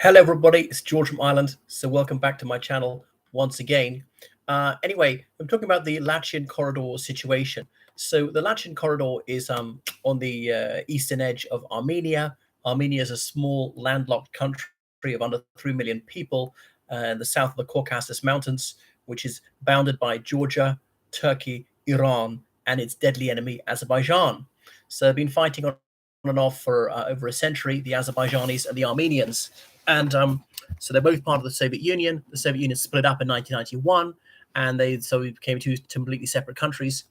Hello, everybody. It's George from Ireland. So, welcome back to my channel once again. Anyway, I'm talking about the Lachin Corridor situation. So, the Lachin Corridor is on the eastern edge of Armenia. Armenia is a small landlocked country of under 3 million people in the south of the Caucasus Mountains, which is bounded by Georgia, Turkey, Iran, and its deadly enemy, Azerbaijan. So, they've been fighting on and off for over a century, the Azerbaijanis and the Armenians. And so they're both part of the Soviet Union. The Soviet Union split up in 1991, and we became two completely separate countries.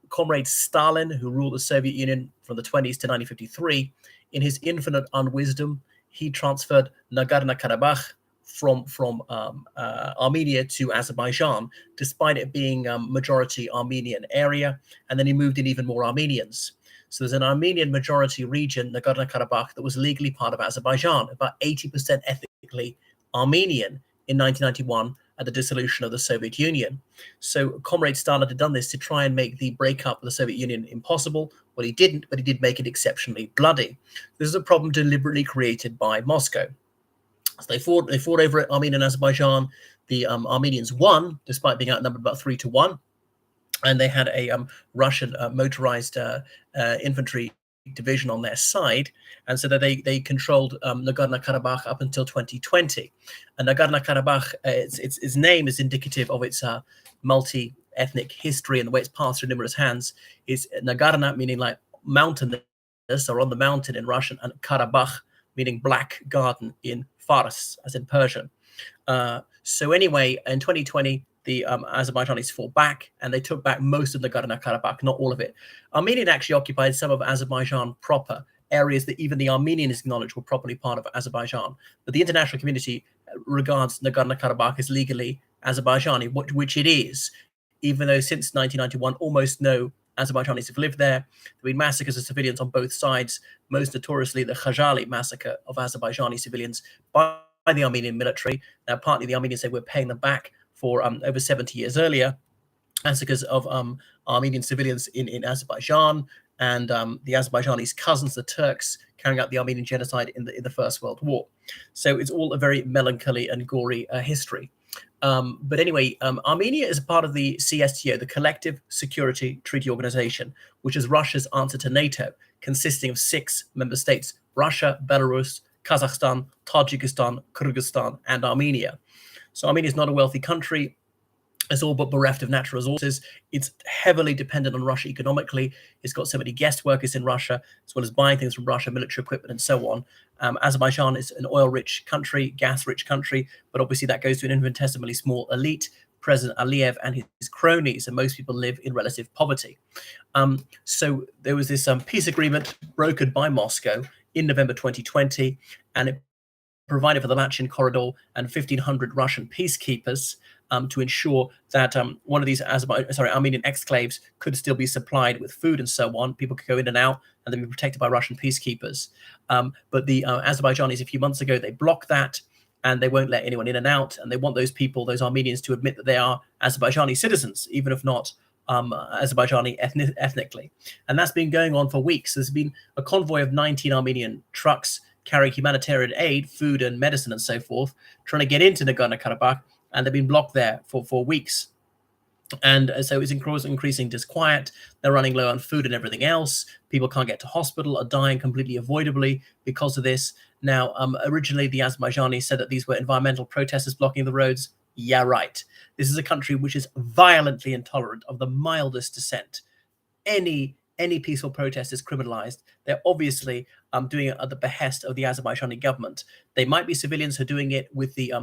Comrade Stalin, who ruled the Soviet Union from the 20s to 1953, in his infinite unwisdom, he transferred Nagorno Karabakh from Armenia to Azerbaijan, despite it being a majority Armenian area, and then he moved in even more Armenians. So there's an Armenian majority region, Nagorno Karabakh, that was legally part of Azerbaijan, about 80% ethnically Armenian in 1991 at the dissolution of the Soviet Union. So Comrade Stalin had done this to try and make the breakup of the Soviet Union impossible. Well, he didn't, but he did make it exceptionally bloody. This is a problem deliberately created by Moscow. So they fought over it, Armenia and Azerbaijan. The Armenians won, despite being outnumbered about 3-1. And they had a Russian motorized infantry division on their side, and so that they controlled Nagorno Karabakh up until 2020. And Nagorno Karabakh, its name is indicative of its multi-ethnic history and the way it's passed through numerous hands. Is Nagorno meaning like mountainous or on the mountain in Russian, and Karabakh meaning black garden in Fars, as in Persian. So anyway, in 2020. The Azerbaijanis fought back, and they took back most of Nagorno-Karabakh, not all of it. Armenia actually occupied some of Azerbaijan proper, areas that even the Armenians acknowledged were properly part of Azerbaijan. But the international community regards Nagorno-Karabakh as legally Azerbaijani, which it is, even though since 1991, almost no Azerbaijanis have lived there. There have been massacres of civilians on both sides, most notoriously the Khajali massacre of Azerbaijani civilians by the Armenian military. Now, partly the Armenians say we're paying them back for over 70 years earlier, massacres of Armenian civilians in Azerbaijan, and the Azerbaijanis' cousins, the Turks, carrying out the Armenian genocide in the First World War. So it's all a very melancholy and gory history. But anyway, Armenia is a part of the CSTO, the Collective Security Treaty Organization, which is Russia's answer to NATO, consisting of 6 member states: Russia, Belarus, Kazakhstan, Tajikistan, Kyrgyzstan, and Armenia. So Armenia is not a wealthy country. It's all but bereft of natural resources. It's heavily dependent on Russia economically. It's got so many guest workers in Russia, as well as buying things from Russia, military equipment, and so on. Azerbaijan is an oil-rich country, gas-rich country, but obviously that goes to an infinitesimally small elite, President Aliyev and his cronies, and most people live in relative poverty. So there was this peace agreement brokered by Moscow in November 2020, and it provided for the Lachin Corridor and 1,500 Russian peacekeepers to ensure that one of these Armenian exclaves could still be supplied with food and so on. People could go in and out, and they'd be protected by Russian peacekeepers. But the Azerbaijanis, a few months ago, they blocked that, and they won't let anyone in and out. And they want those people, those Armenians, to admit that they are Azerbaijani citizens, even if not Azerbaijani ethnically. And that's been going on for weeks. There's been a convoy of 19 Armenian trucks carrying humanitarian aid, food and medicine and so forth, trying to get into Nagorno-Karabakh, and they've been blocked there for weeks. And so it's increasing disquiet. They're running low on food and everything else. People can't get to hospital, are dying completely avoidably because of this. Now, originally the Azerbaijanis said that these were environmental protesters blocking the roads. Yeah, right. This is a country which is violently intolerant of the mildest dissent. Any peaceful protest is criminalized. They're obviously doing it at the behest of the Azerbaijani government. They might be civilians who are doing it with the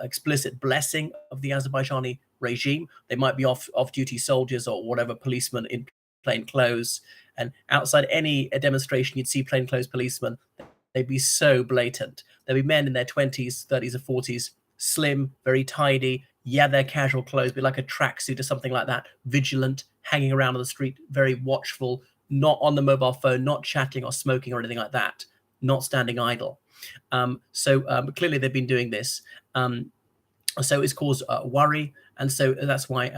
explicit blessing of the Azerbaijani regime. They might be off-duty soldiers or whatever, policemen in plain clothes. And outside any demonstration, you'd see plainclothes policemen. They'd be so blatant. There'd be men in their 20s, 30s, or 40s, slim, very tidy. Yeah, their casual clothes, be like a tracksuit or something like that, vigilant, hanging around on the street, very watchful, not on the mobile phone, not chatting or smoking or anything like that, not standing idle. So clearly they've been doing this. So it's caused worry. And so that's why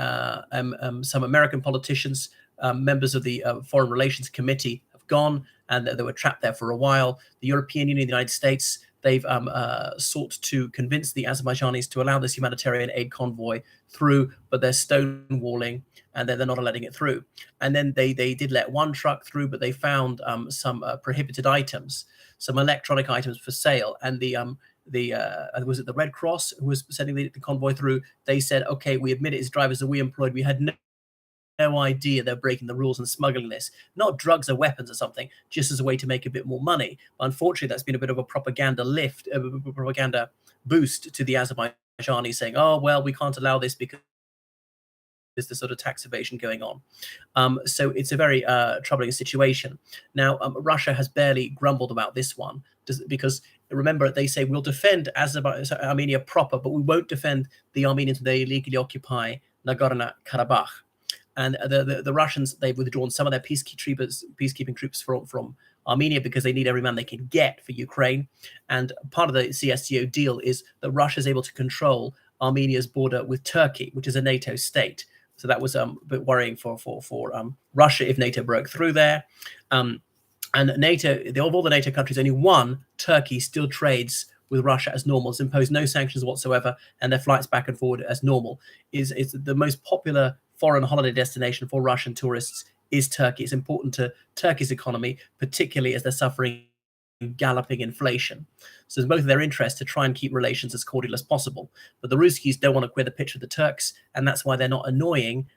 some American politicians, members of the Foreign Relations Committee, have gone, and they were trapped there for a while. The European Union, the United States, they've sought to convince the Azerbaijanis to allow this humanitarian aid convoy through, but they're stonewalling, and they're not letting it through. And then they did let one truck through, but they found some prohibited items, some electronic items for sale. And was it the Red Cross who was sending the convoy through? They said, okay, we admit it is drivers that we employed. We had no idea they're breaking the rules and smuggling this, not drugs or weapons or something, just as a way to make a bit more money. Unfortunately, that's been a bit of a propaganda propaganda boost to the Azerbaijanis, saying, oh, well, we can't allow this because there's the sort of tax evasion going on. So it's a very troubling situation. Now, Russia has barely grumbled about this one because, remember, they say we'll defend Armenia proper, but we won't defend the Armenians when they illegally occupy Nagorno Karabakh. And the Russians, they've withdrawn some of their peacekeeping troops from Armenia because they need every man they can get for Ukraine. And part of the CSTO deal is that Russia is able to control Armenia's border with Turkey, which is a NATO state. So that was a bit worrying for Russia if NATO broke through there. And NATO, of all the NATO countries, only one, Turkey, still trades with Russia as normal. It's imposed no sanctions whatsoever, and their flights back and forward as normal. Is the most popular foreign holiday destination for Russian tourists is Turkey. It's important to Turkey's economy, particularly as they're suffering galloping inflation. So it's both of their interest to try and keep relations as cordial as possible. But the Ruskies don't want to queer the pitch with the Turks, and that's why they're not annoying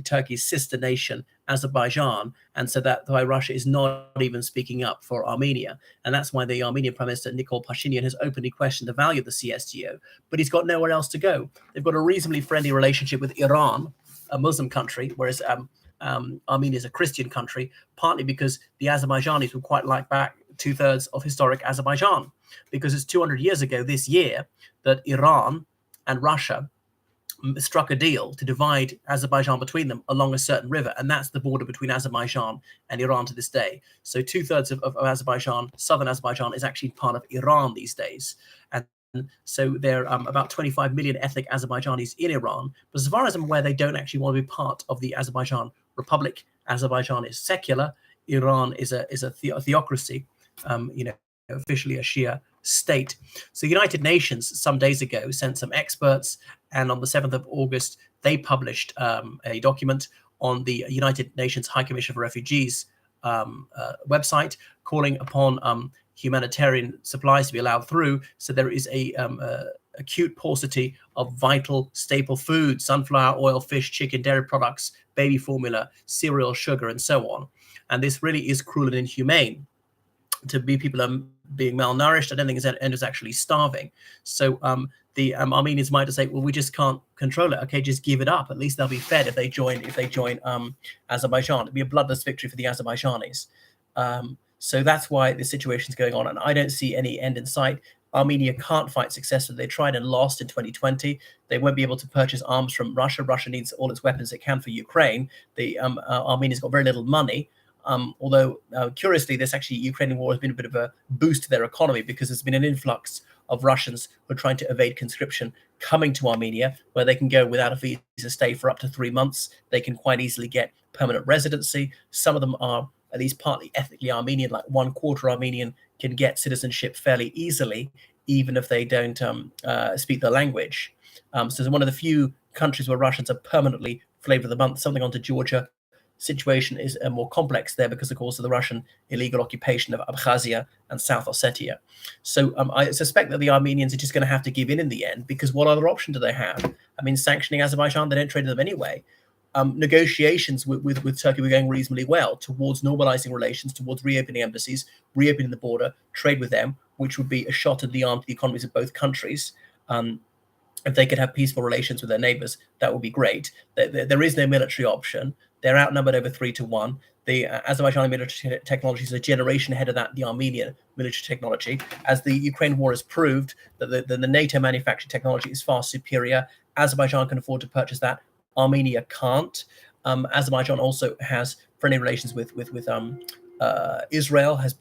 Turkey's sister nation, Azerbaijan. And so that's why Russia is not even speaking up for Armenia. And that's why the Armenian Prime Minister, Nikol Pashinyan, has openly questioned the value of the CSTO. But he's got nowhere else to go. They've got a reasonably friendly relationship with Iran, a Muslim country, whereas Armenia is a Christian country, partly because the Azerbaijanis would quite like back 2/3 of historic Azerbaijan, because it's 200 years ago this year that Iran and Russia struck a deal to divide Azerbaijan between them along a certain river, and that's the border between Azerbaijan and Iran to this day. So 2/3 of Azerbaijan, southern Azerbaijan, is actually part of Iran these days. And so there are about 25 million ethnic Azerbaijanis in Iran, but as far as I'm aware, they don't actually want to be part of the Azerbaijan Republic. Azerbaijan is secular. Iran is a theocracy, officially a Shia state. So the United Nations some days ago sent some experts, and on the 7th of August, they published a document on the United Nations High Commission for Refugees website, calling upon humanitarian supplies to be allowed through. So there is a acute paucity of vital staple food: sunflower oil, fish, chicken, dairy products, baby formula, cereal, sugar, and so on. And this really is cruel and inhumane. To be people being malnourished, I don't think it's actually starving. So the Armenians might just say, well, we just can't control it. Okay, just give it up. At least they'll be fed if they join Azerbaijan. It'd be a bloodless victory for the Azerbaijanis. So that's why the situation's going on, and I don't see any end in sight. Armenia can't fight successfully. They tried and lost in 2020. They won't be able to purchase arms from Russia. Russia needs all its weapons it can for Ukraine. Armenia's got very little money. Although curiously, this actually Ukrainian war has been a bit of a boost to their economy, because there's been an influx of Russians who are trying to evade conscription coming to Armenia, where they can go without a visa, stay for up to 3 months. They can quite easily get permanent residency. Some of them are at least partly ethnically Armenian, like 1/4 Armenian can get citizenship fairly easily, even if they don't speak the language. So it's one of the few countries where Russians are permanently flavor of the month. Something onto Georgia. Situation is more complex there because, of course, of the Russian illegal occupation of Abkhazia and South Ossetia. So I suspect that the Armenians are just going to have to give in the end, because what other option do they have? I mean, sanctioning Azerbaijan, they don't trade with them anyway. Negotiations with Turkey were going reasonably well towards normalizing relations, towards reopening embassies, reopening the border, trade with them, which would be a shot in the arm to the economies of both countries. If they could have peaceful relations with their neighbors, that would be great. There is no military option. They're outnumbered over 3-1. The Azerbaijani military technology is a generation ahead of the Armenian military technology. As the Ukraine war has proved, that the NATO manufactured technology is far superior. Azerbaijan can afford to purchase that. Armenia can't. Azerbaijan also has friendly relations with Israel, has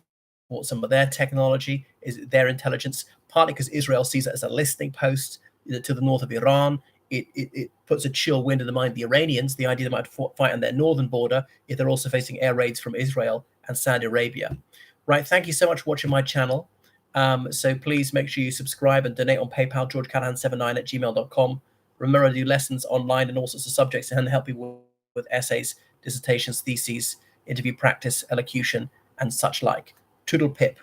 bought some of their technology, their intelligence, partly because Israel sees it as a listening post to the north of Iran. It puts a chill wind in the mind of the Iranians, the idea they might fight on their northern border if they're also facing air raids from Israel and Saudi Arabia. Right, thank you so much for watching my channel. So please make sure you subscribe and donate on PayPal, georgecallahan79@gmail.com. Remember, I do lessons online and all sorts of subjects and help people with essays, dissertations, theses, interview practice, elocution, and such like. Toodle pip.